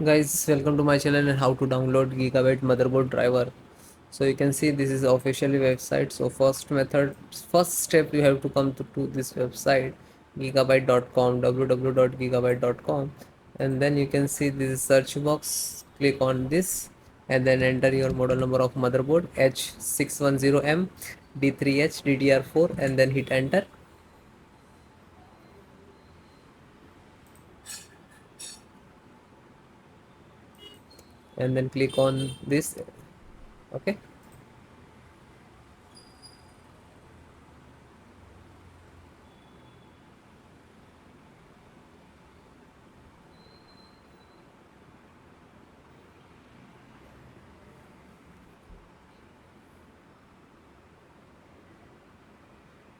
Guys, welcome to my channel and how to download Gigabyte motherboard driver. So you can see this is officially website. So first step you have to come to this website gigabyte.com www.gigabyte.com, and then you can see this search box. Click on this and then enter your model number of motherboard H610M D3H DDR4 and then hit enter. And then click on this. Okay.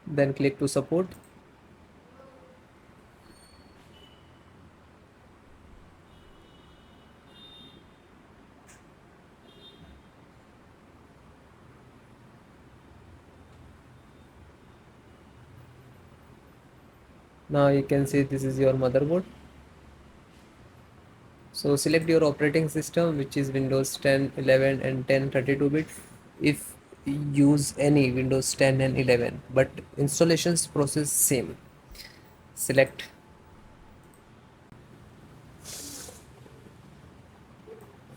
Then click to support. Now you can see this is your motherboard. So select your operating system, which is Windows 10, 11 and 10 32-bit. If you use any Windows 10 and 11, but installations process same. Select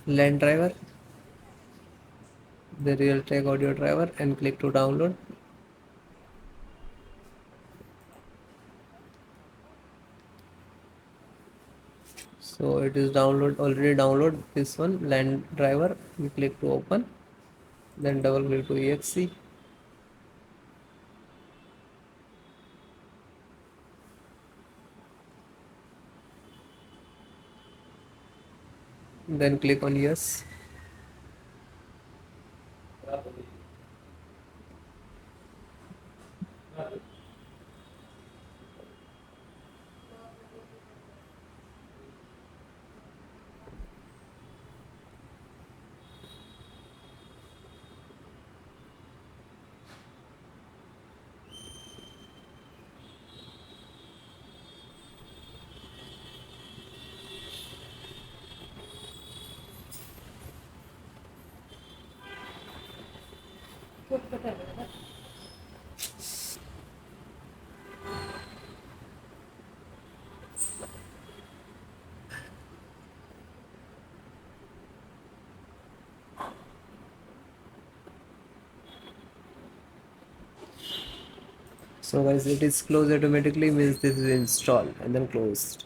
LAN driver, the Realtek audio driver, and click to download. So it is already download this one LAN driver. You click to open, then double click to exe. Then click on yes. So guys, it is closed automatically, means this is installed and then closed.